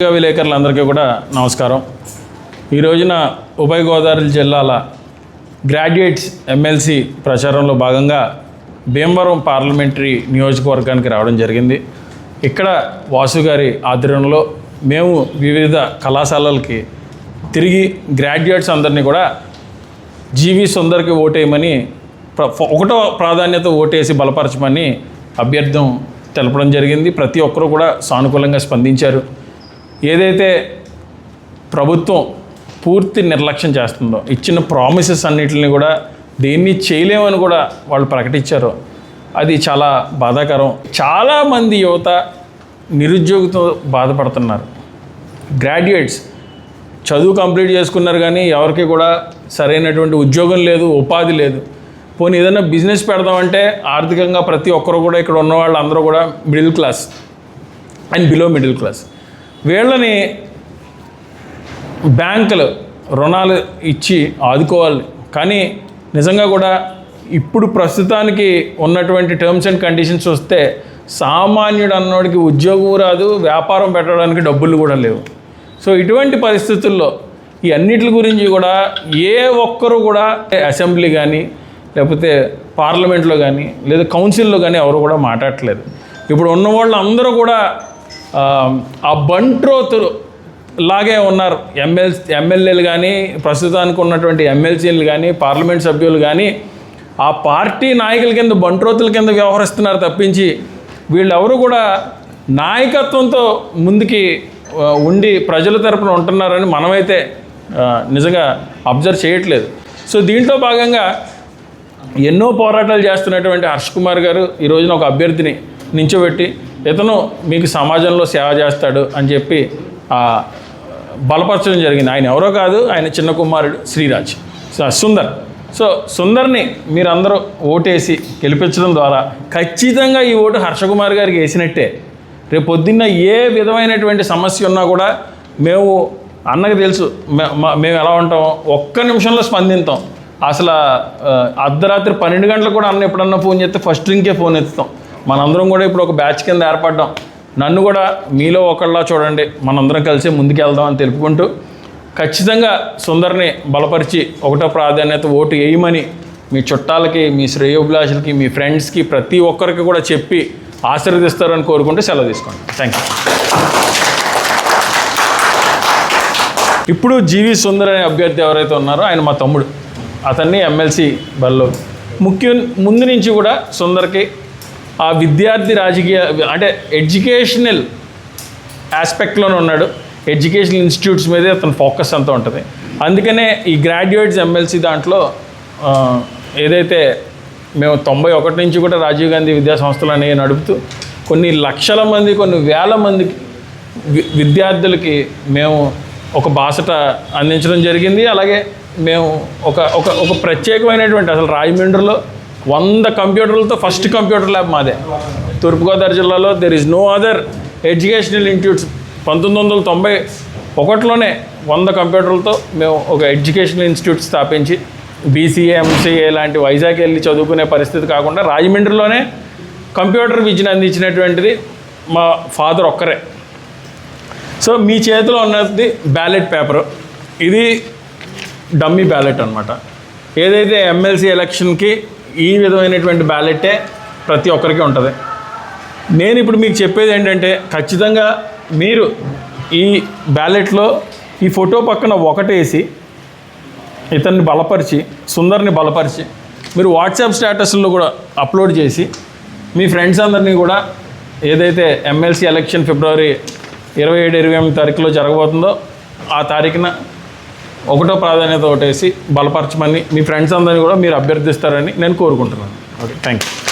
విలేకరులందరికీ కూడా నమస్కారం. ఈ రోజున ఉభయ గోదావరి జిల్లాల గ్రాడ్యుయేట్స్ ఎమ్మెల్సీ ప్రచారంలో భాగంగా భీమవరం పార్లమెంటరీ నియోజకవర్గానికి రావడం జరిగింది. ఇక్కడ వాసు గారి ఆధ్వర్యంలో మేము వివిధ కళాశాలలకి తిరిగి గ్రాడ్యుయేట్స్ అందరినీ కూడా జీవి సుందర్కి ఓటేయమని ఒకటో ప్రాధాన్యత ఓటేసి బలపరచమని అభ్యర్థం తెలపడం జరిగింది. ప్రతి ఒక్కరూ కూడా సానుకూలంగా స్పందించారు. ఏదైతే ప్రభుత్వం పూర్తి నిర్లక్ష్యం చేస్తుందో, ఇచ్చిన ప్రామిసెస్ అన్నిటిని కూడా దేన్ని చేయలేమని కూడా వాళ్ళు ప్రకటించారో అది చాలా బాధాకరం. చాలామంది యువత నిరుద్యోగంతో బాధపడుతున్నారు. గ్రాడ్యుయేట్స్ చదువు కంప్లీట్ చేసుకున్నారు కానీ ఎవరికి కూడా సరైనటువంటి ఉద్యోగం లేదు, ఉపాధి లేదు. పోనీ ఏదైనా బిజినెస్ పెడదామంటే ఆర్థికంగా ప్రతి ఒక్కరు కూడా ఇక్కడ ఉన్న వాళ్ళు అందరూ కూడా middle class and below middle class. వీళ్ళని బ్యాంకులు రుణాలు ఇచ్చి ఆదుకోవాలి. కానీ నిజంగా కూడా ఇప్పుడు ప్రస్తుతానికి ఉన్నటువంటి టర్మ్స్ అండ్ కండిషన్స్ వస్తే సామాన్యుడు అన్నోడికి ఉద్యోగం రాదు, వ్యాపారం పెట్టడానికి డబ్బులు కూడా లేవు. సో ఇటువంటి పరిస్థితుల్లో ఈ అన్నిటి గురించి కూడా ఏ ఒక్కరు కూడా అసెంబ్లీ కానీ లేకపోతే పార్లమెంట్లో కానీ లేదా కౌన్సిల్లో కానీ ఎవరు కూడా మాట్లాడట్లేదు. ఇప్పుడు ఉన్న వాళ్ళు అందరూ కూడా ఆ బంట్రోతులు లాగే ఉన్నారు. ఎమ్మెల్యేలు కానీ ప్రస్తుతానికి ఉన్నటువంటి ఎమ్మెల్సీలు కానీ పార్లమెంట్ సభ్యులు కానీ ఆ పార్టీ నాయకుల కింద బంట్రోతుల కింద వ్యవహరిస్తున్నారు తప్పించి వీళ్ళెవరు కూడా నాయకత్వంతో ముందుకి ఉండి ప్రజల తరపున ఉంటున్నారని మనమైతే నిజంగా అబ్జర్వ్ చేయట్లేదు. సో దీంట్లో భాగంగా ఎన్నో పోరాటాలు చేస్తున్నటువంటి హర్ష్ కుమార్ గారు ఈ రోజున ఒక అభ్యర్థిని నించోబెట్టి ఇతను మీకు సమాజంలో సేవ చేస్తాడు అని చెప్పి బలపరచడం జరిగింది. ఆయన ఎవరో కాదు, ఆయన చిన్న కుమారుడు శ్రీరాజ్ సుందర్. సో సుందర్ని మీరందరూ ఓటేసి గెలిపించడం ద్వారా ఖచ్చితంగా ఈ ఓటు హర్షకుమార్ గారికి వేసినట్టే. రేపు పొద్దున్న ఏ విధమైనటువంటి సమస్య ఉన్నా కూడా మేము అన్నకు తెలుసు మేము ఎలా ఉంటామో ఒక్క నిమిషంలో స్పందిస్తాం. అసలు అర్ధరాత్రి 12 గంటలకు కూడా అన్న ఎప్పుడన్నా ఫోన్ చేస్తే ఫస్ట్ రింకే ఫోన్ ఎత్తుతాం. మనందరం కూడా ఇప్పుడు ఒక బ్యాచ్ కింద ఏర్పడ్డాం. నన్ను కూడా మీలో ఒకళ్ళ చూడండి, మనందరం కలిసి ముందుకెళ్దాం అని తెలుపుకుంటూ ఖచ్చితంగా సుందర్ని బలపరిచి ఒకటో ప్రాధాన్యత ఓటు వేయమని మీ చుట్టాలకి, మీ శ్రేయోభిలాషులకి, మీ ఫ్రెండ్స్కి ప్రతి ఒక్కరికి కూడా చెప్పి ఆశీర్వదిస్తారని కోరుకుంటూ సెలవు తీసుకోండి. Thank you. ఇప్పుడు జీవి సుందర్ అనే అభ్యర్థి ఎవరైతే ఉన్నారో ఆయన మా తమ్ముడు. అతన్ని ఎమ్మెల్సీ బల్లో ముందు నుంచి కూడా సుందర్కి ఆ విద్యార్థి రాజకీయ అంటే ఎడ్యుకేషనల్ ఆస్పెక్ట్లోనే ఉన్నాడు. ఎడ్యుకేషనల్ ఇన్స్టిట్యూట్స్ మీదే అతని ఫోకస్ అంతా ఉంటుంది. అందుకనే ఈ గ్రాడ్యుయేట్స్ ఎమ్మెల్సీ దాంట్లో ఏదైతే మేము 91 నుంచి కూడా రాజీవ్ గాంధీ విద్యా సంస్థలు అనేవి నడుపుతూ కొన్ని లక్షల మంది, కొన్ని వేల మంది విద్యార్థులకి మేము ఒక బాసట అందించడం జరిగింది. అలాగే మేము ఒక ప్రత్యేకమైనటువంటి అసలు రాజమండ్రిలో 100 కంప్యూటర్లతో ఫస్ట్ కంప్యూటర్ ల్యాబ్ మాదే. తూర్పుగోదావరి జిల్లాలో there is no other educational institutes. 1991లోనే 100 కంప్యూటర్లతో మేము ఒక ఎడ్యుకేషనల్ ఇన్స్టిట్యూట్ స్థాపించి బీసీఏ, ఎంసీఏ లాంటి వైజాగ్ వెళ్ళి చదువుకునే పరిస్థితి కాకుండా రాజమండ్రిలోనే కంప్యూటర్ విద్యను అందించినటువంటిది మా ఫాదర్ ఒక్కరే. సో మీ చేతిలో ఉన్నది బ్యాలెట్ పేపరు. ఇది డమ్మీ బ్యాలెట్ అనమాట. ఏదైతే ఎమ్మెల్సీ ఎలక్షన్కి ఈ విధమైనటువంటి బ్యాలెట్టే ప్రతి ఒక్కరికి ఉంటుంది. నేను ఇప్పుడు మీకు చెప్పేది ఏంటంటే ఖచ్చితంగా మీరు ఈ బ్యాలెట్లో ఈ ఫోటో పక్కన ఒకటేసి ఇతన్ని బలపరిచి, సుందర్ని బలపరిచి మీరు వాట్సాప్ స్టేటస్లో కూడా అప్లోడ్ చేసి మీ ఫ్రెండ్స్ అందరినీ కూడా ఏదైతే ఎమ్మెల్సీ ఎలక్షన్ ఫిబ్రవరి 27-28 తారీఖులో జరగబోతుందో ఆ తారీఖున ఒకటో ప్రాధాన్యత ఓటేసి బలపరచమని మీ ఫ్రెండ్స్ అందరినీ కూడా మీరు అభ్యర్థిస్తారని నేను కోరుకుంటున్నాను. Okay, thank you.